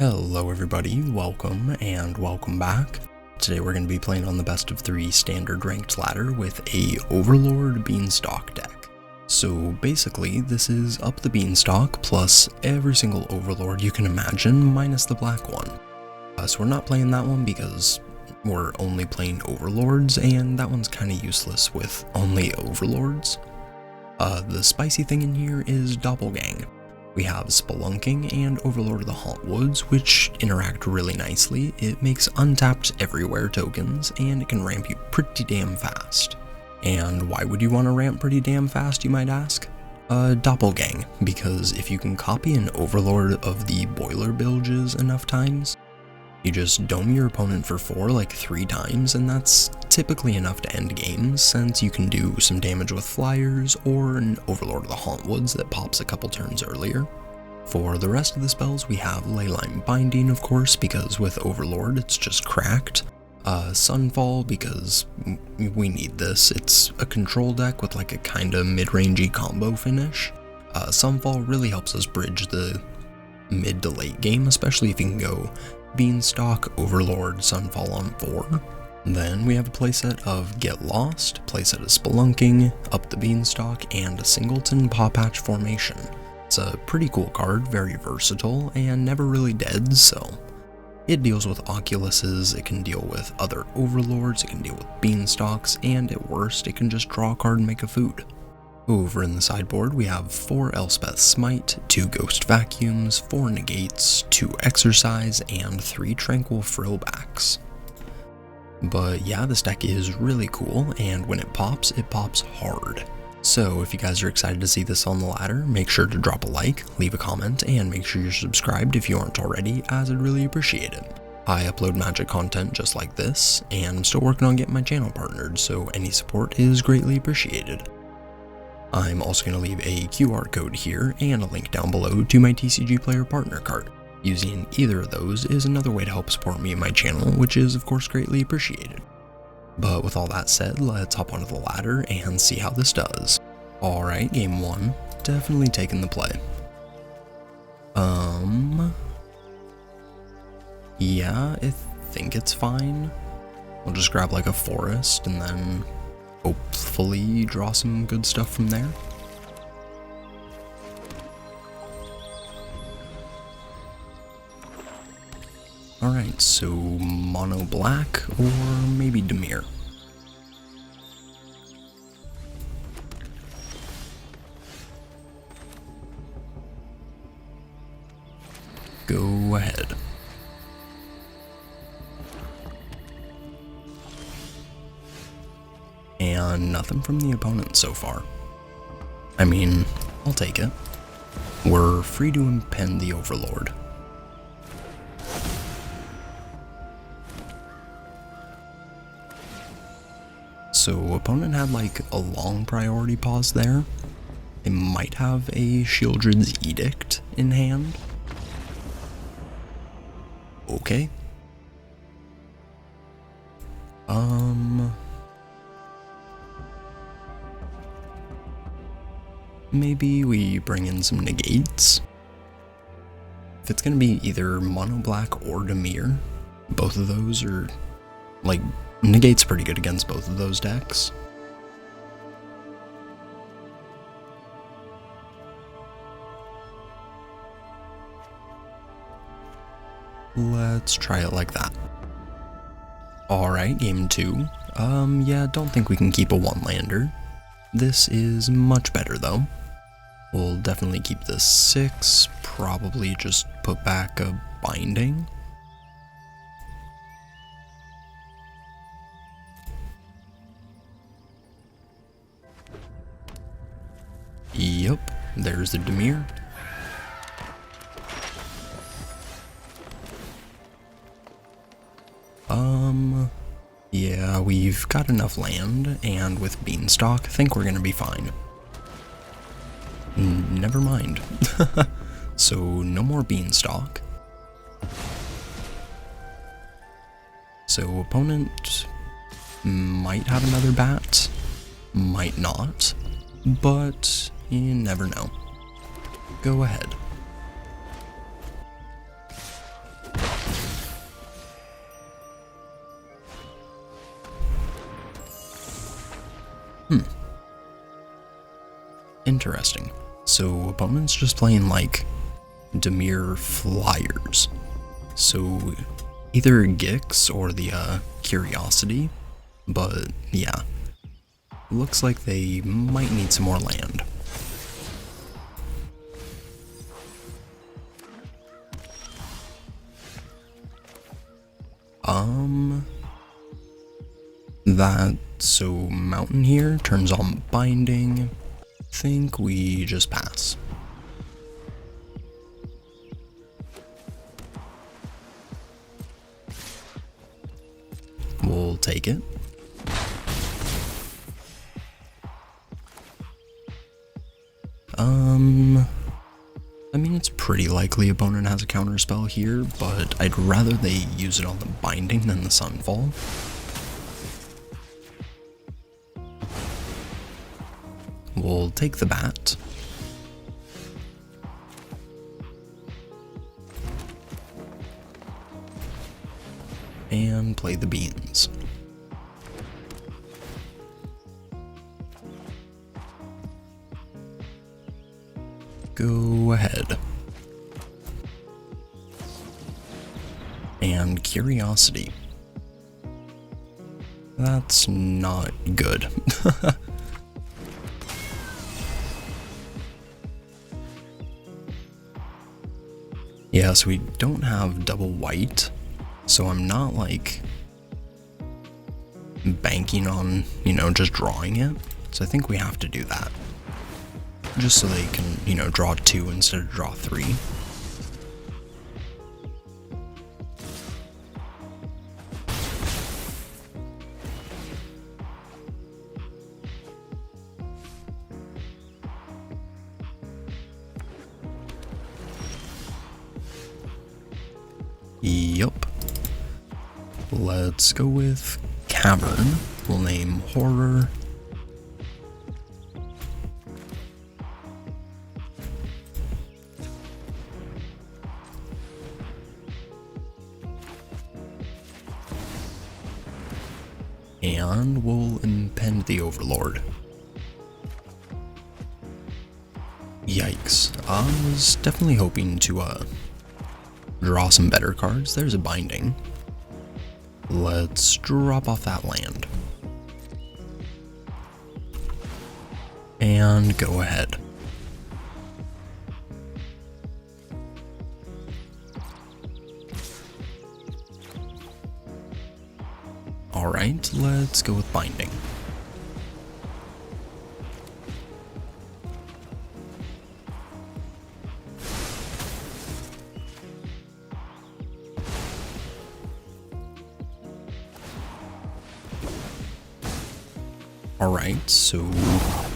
Hello everybody, welcome and welcome back. Today we're going to be playing on the best of 3 standard ranked ladder with a Overlord Beanstalk deck. So basically this is up the Beanstalk plus every single Overlord you can imagine minus the black one. So we're not playing that one because we're only playing Overlords and that one's kind of useless with only Overlords. The spicy thing in here is Doppelgang. We have Spelunking and Overlord of the Hauntwoods, which interact really nicely. It makes untapped everywhere tokens, and it can ramp you pretty damn fast. And why would you want to ramp pretty damn fast, you might ask? Doppelgang, because if you can copy an Overlord of the Boiler Bilges enough times, you just dome your opponent for 4 like 3 times, and that's typically enough to end games, since you can do some damage with flyers or an Overlord of the Hauntwoods that pops a couple turns earlier. For the rest of the spells, we have Leyline Binding, of course, because with Overlord it's just cracked. Sunfall, because we need this. It's a control deck with like a kinda mid-rangey combo finish. Sunfall really helps us bridge the mid to late game, especially if you can go Beanstalk, Overlord, Sunfall on 4. Then we have a playset of Get Lost, playset of Spelunking, Up the Beanstalk, and a Singleton Paw Patch formation. It's a pretty cool card, very versatile, and never really dead, so it deals with Oculuses, it can deal with other Overlords, it can deal with Beanstalks, and at worst, it can just draw a card and make a food. Over in the sideboard, we have 4 Elspeth Smite, 2 Ghost Vacuums, 4 Negates, 2 Exercise, and 3 Tranquil Throwbacks. But yeah, this deck is really cool, and when it pops hard. So if you guys are excited to see this on the ladder, make sure to drop a like, leave a comment, and make sure you're subscribed if you aren't already, as I'd really appreciate it. I upload magic content just like this, and I'm still working on getting my channel partnered, so any support is greatly appreciated. I'm also going to leave a QR code here and a link down below to my TCG Player Partner card. Using either of those is another way to help support me and my channel, which is of course greatly appreciated. But with all that said, let's hop onto the ladder and see how this does. Alright, game 1, definitely taking the play. Yeah, I think it's fine. We'll just grab like a forest and then hopefully draw some good stuff from there. Alright, so mono black or maybe Dimir. Go ahead. And nothing from the opponent so far. I mean, I'll take it. We're free to impend the Overlord. So opponent had like a long priority pause there. They might have a Shieldred's Edict in hand. Okay. Maybe we bring in some negates. If it's gonna be either mono black or Dimir, both of those are like negate's pretty good against both of those decks. Let's try it like that. Alright, game 2. Yeah, don't think we can keep a 1-lander. This is much better though. We'll definitely keep this 6, probably just put back a binding. Yep, there's the Dimir. Yeah, we've got enough land, and with Beanstalk, I think we're gonna be fine. Never mind. So, no more Beanstalk. So, opponent might have another bat, might not, but you never know. Go ahead. Interesting. So opponent's just playing like Dimir Flyers. So either Gix or the Curiosity, but yeah. Looks like they might need some more land. So Mountain here turns on Binding. Think we just pass. We'll take it. I mean, it's pretty likely opponent has a counterspell here, but I'd rather they use it on the Binding than the Sunfall. We'll take the bat. And play the beans. Go ahead. And Curiosity. That's not good. Yeah, so we don't have double white, so I'm not like banking on, you know, just drawing it. So I think we have to do that. Just so they can, you know, draw 2 instead of draw 3. Yup. Let's go with Cavern. We'll name Horror. And we'll impend the Overlord. Yikes. I was definitely hoping to draw some better cards. There's a Binding. Let's drop off that land. And go ahead. Alright, let's go with Binding. Alright, so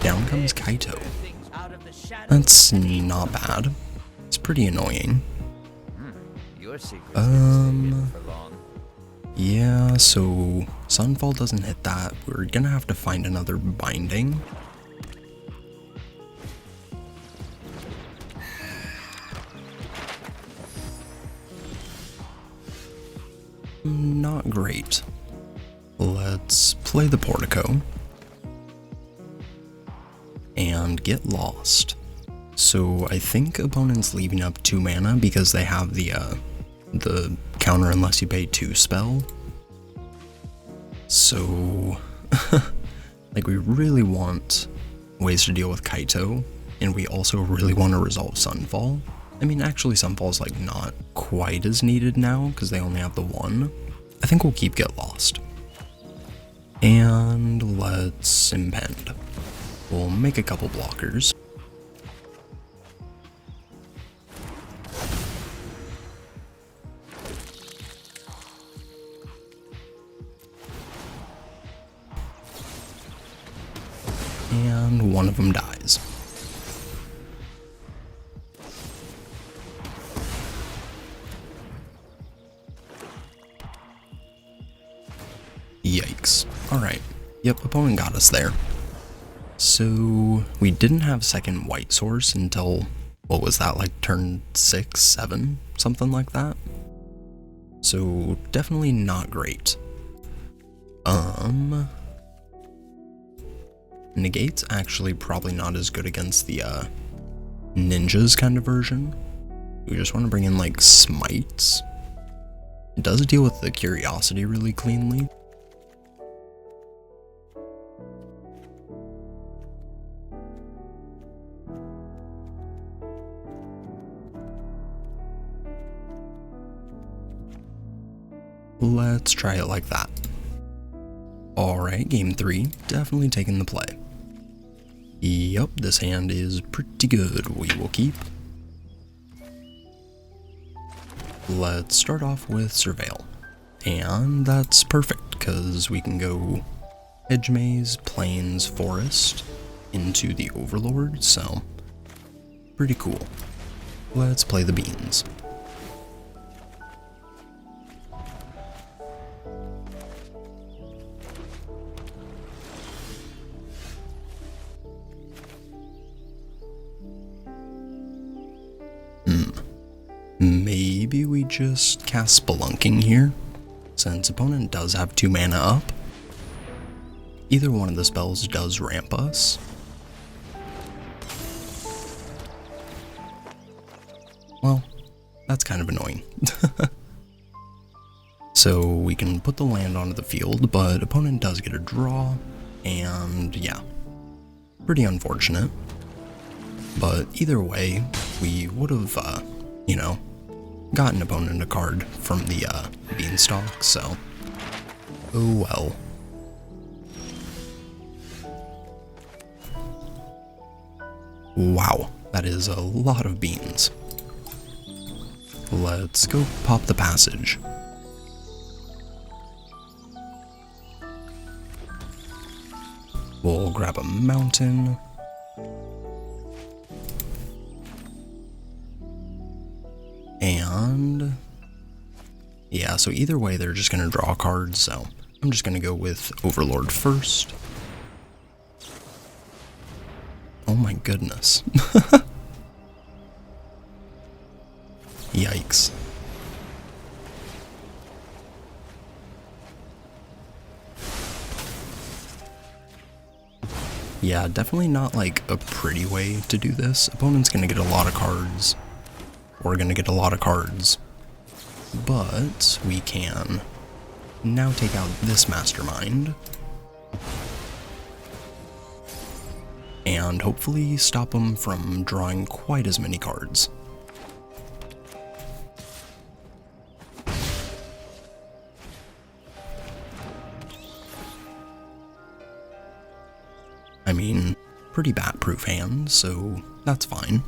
down comes Kaito. That's not bad. It's pretty annoying. Yeah, so Sunfall doesn't hit that. We're gonna have to find another Binding. Not great. Let's play the Portico. And get lost. So I think opponent's leaving up 2 mana because they have the counter unless you pay 2 spell. So like we really want ways to deal with Kaito, and we also really want to resolve Sunfall. I mean, actually Sunfall's like not quite as needed now because they only have the 1. I think we'll keep Get Lost. And let's impend. We'll make a couple blockers. And one of them dies. Yikes. Alright. Yep, opponent got us there. So we didn't have second white source until, what was that, like turn 6, 7, something like that? So definitely not great. Negate's actually probably not as good against the ninjas kind of version. We just want to bring in like smites. It does deal with the curiosity really cleanly. Let's try it like that. Alright, game 3, definitely taking the play. Yup, this hand is pretty good, we will keep. Let's start off with Surveil. And that's perfect, because we can go Edge Maze, Plains, Forest, into the Overlord, so pretty cool. Let's play the beans. Maybe we just cast Spelunking here, since opponent does have 2 mana up. Either one of the spells does ramp us. Well, that's kind of annoying. So we can put the land onto the field, but opponent does get a draw, and yeah, pretty unfortunate. But either way, we would have, you know, gotten opponent a card from the beanstalk, so oh well. Wow, that is a lot of beans. Let's go pop the passage. We'll grab a mountain. And yeah, so either way they're just gonna draw cards, so I'm just gonna go with Overlord first. Oh my goodness. Yikes. Yeah, definitely not like a pretty way to do this. Opponent's gonna get a lot of cards. We're gonna get a lot of cards. But we can now take out this mastermind. And hopefully stop them from drawing quite as many cards. I mean, pretty bat-proof hand, so that's fine.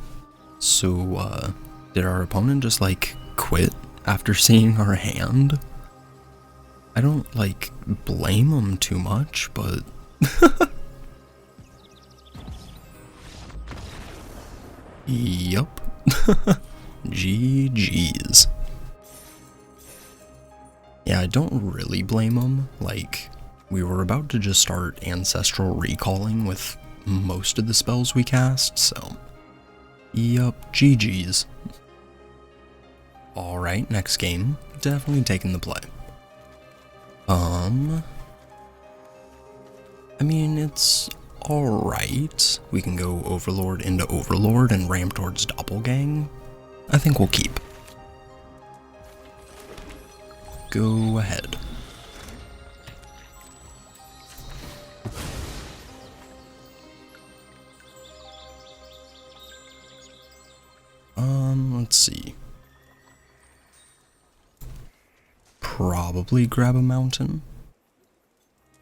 So, did our opponent just, like, quit after seeing our hand? I don't, like, blame him too much, but... Yup. GG's. Yeah, I don't really blame him. Like, we were about to just start Ancestral Recalling with most of the spells we cast, so... Yup, GG's. Alright, next game. Definitely taking the play. I mean, it's alright. We can go Overlord into Overlord and ram towards Doppelgang. I think we'll keep. Go ahead. Let's see. Probably grab a mountain.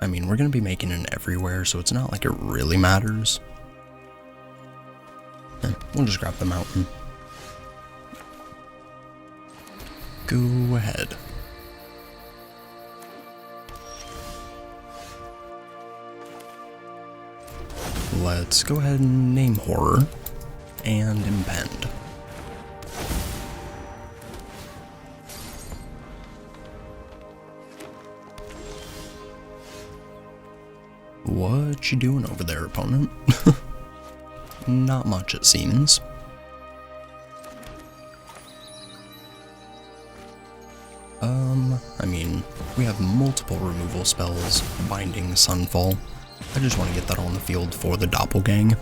I mean, we're gonna be making it everywhere, so it's not like it really matters. We'll just grab the mountain. Go ahead. Let's go ahead and name Horror and Impend. What you doing over there, opponent? Not much, it seems. I mean, we have multiple removal spells, Binding Sunfall, I just want to get that on the field for the Doppelgang.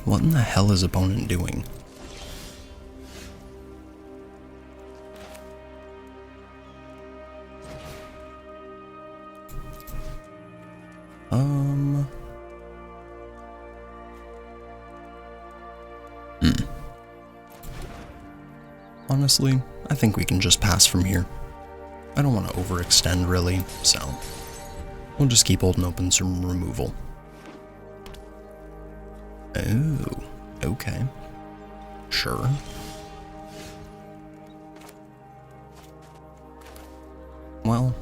What in the hell is opponent doing? Honestly, I think we can just pass from here. I don't want to overextend really, so we'll just keep holding open some removal. Oh, okay. Sure. Well,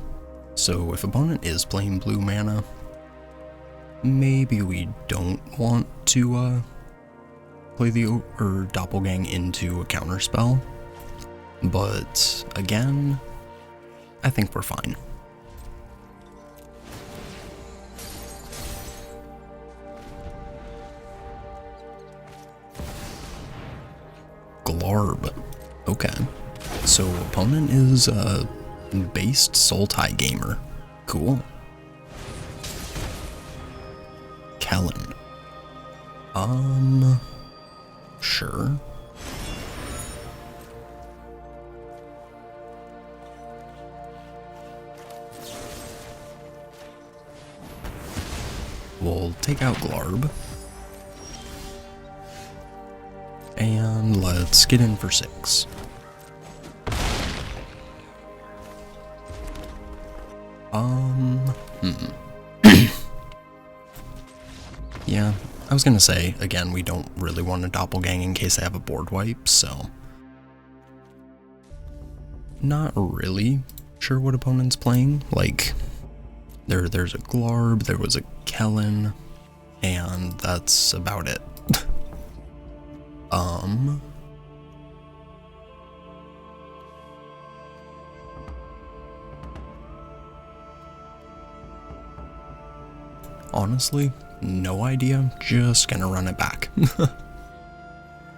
so if opponent is playing blue mana, maybe we don't want to play the Doppelgang into a counterspell. But again, I think we're fine. Glarb. Okay. So opponent is a based Sultai gamer. Cool. Kellen. Sure. We'll take out Glarb. And let's get in for 6. Yeah, I was gonna say, again, we don't really want a Doppelgang in case I have a board wipe, so not really sure what opponent's playing. Like, there's a Glarb, there was a Kellen, and that's about it. Honestly, no idea, just gonna run it back.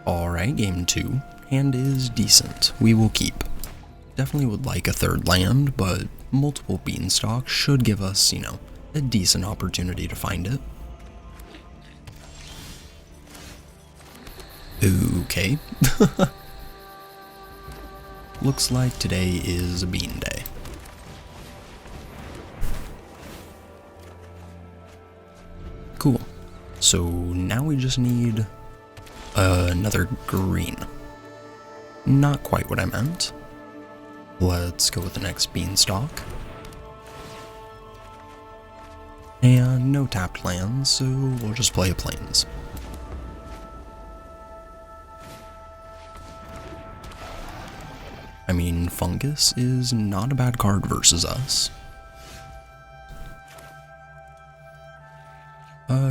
Alright, game 2. Hand is decent, we will keep. Definitely would like a 3rd land, but multiple Beanstalk should give us, you know, a decent opportunity to find it. Okay. Looks like today is a bean day. Cool. So now we just need another green. Not quite what I meant. Let's go with the next Beanstalk. And no tapped lands, so we'll just play a Plains. I mean, Fungus is not a bad card versus us.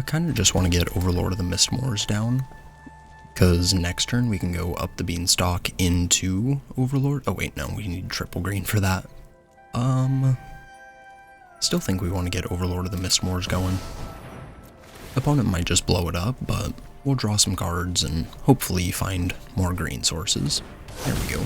Kinda just want to get Overlord of the Mistmoors down, because next turn we can go up the Beanstalk into Overlord. Oh wait, no, we need triple green for that. Still think we want to get Overlord of the Mistmoors going. Opponent might just blow it up, but we'll draw some cards and hopefully find more green sources. There we go.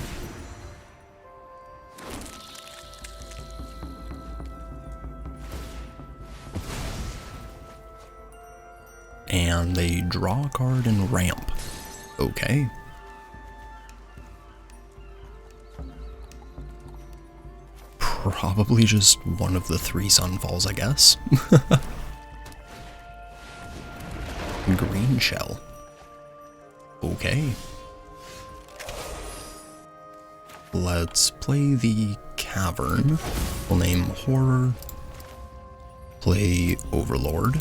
And they draw a card and ramp. Okay. Probably just one of the 3 Sunfalls, I guess. Green shell. Okay. Let's play the Cavern. We'll name Horror. Play Overlord.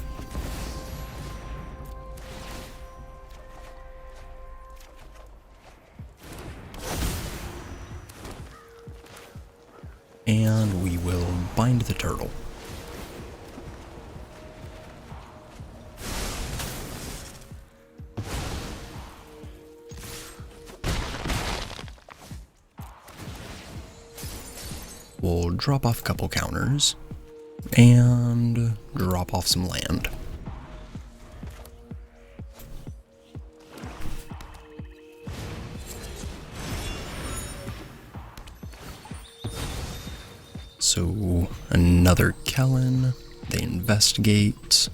And we will bind the turtle. We'll drop off a couple counters and drop off some land. So another Kellen, they investigate.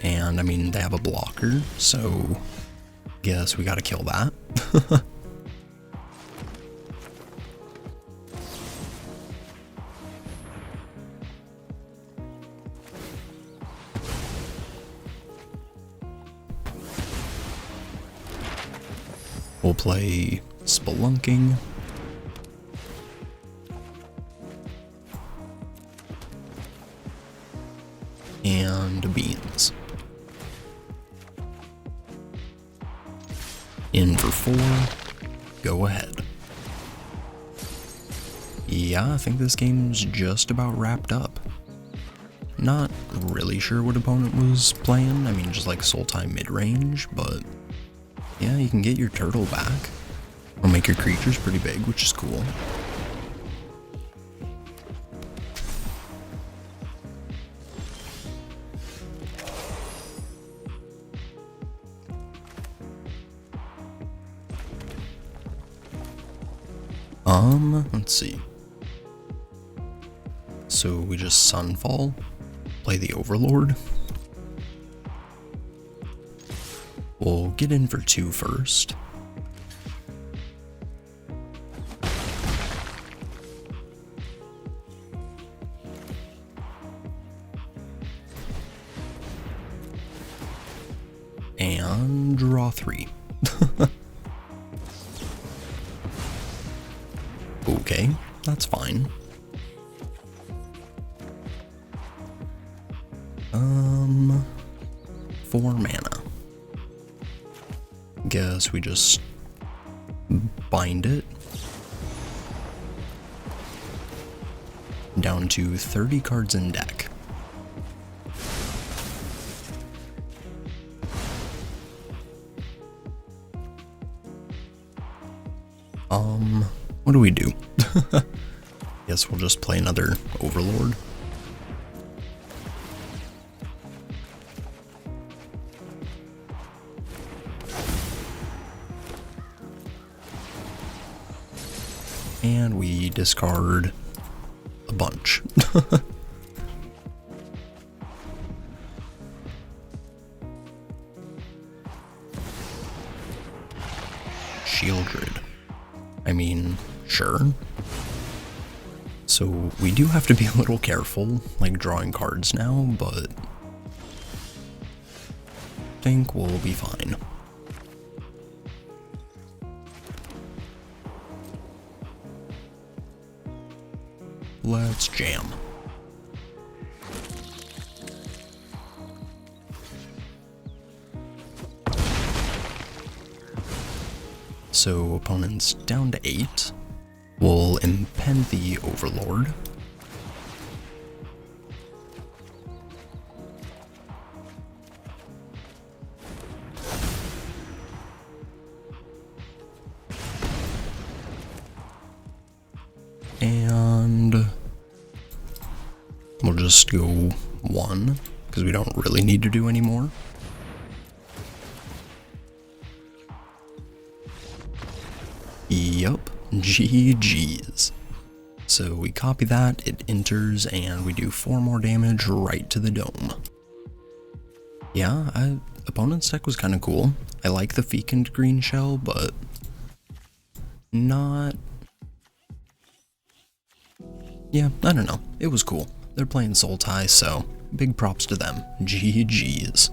And I mean, they have a blocker, so guess we gotta kill that. We'll play Spelunking. And Beans. In for 4. Go ahead. Yeah, I think this game's just about wrapped up. Not really sure what opponent was playing. I mean, just like Sultai Midrange, but yeah, you can get your turtle back. Or make your creatures pretty big, which is cool. Let's see. So we just Sunfall, play the Overlord. We'll get in for 2 first. And draw 3. Okay, that's fine. 4 mana. Guess we just bind it. Down to 30 cards in deck. What do we do? Guess we'll just play another Overlord. And we discard a bunch. Shieldred. I mean, sure. So we do have to be a little careful, like drawing cards now, but I think we'll be fine. Let's jam. So opponent's down to 8. We'll impend the Overlord. And we'll just go 1, because we don't really need to do any more. Yup, GG's. So we copy that, it enters, and we do 4 more damage right to the dome. Yeah, opponent's deck was kind of cool. I like the Fecund green shell, but not... Yeah, I don't know. It was cool. They're playing Sultai, so big props to them. GG's.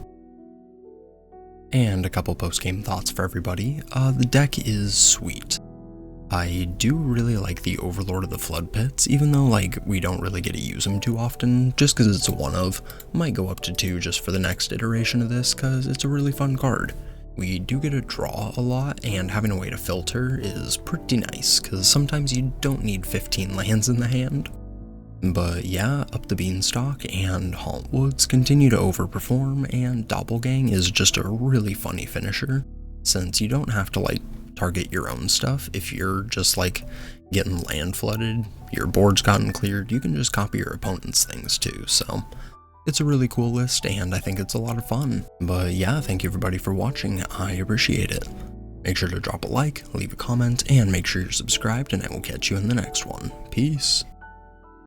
And a couple post-game thoughts for everybody. The deck is sweet. I do really like the Overlord of the Flood Pits, even though like we don't really get to use them too often, just because it's a 1-of. Might go up to 2 just for the next iteration of this, because it's a really fun card. We do get to draw a lot, and having a way to filter is pretty nice, because sometimes you don't need 15 lands in the hand. But yeah, up the beanstalk, and Hauntwoods continue to overperform, and Doppelgang is just a really funny finisher, since you don't have to like target your own stuff. If you're just like getting land flooded, your board's gotten cleared, you can just copy your opponent's things too, so it's a really cool list, and I think it's a lot of fun. But yeah, thank you everybody for watching, I appreciate it. Make sure to drop a like, leave a comment, and make sure you're subscribed, and I will catch you in the next one. Peace.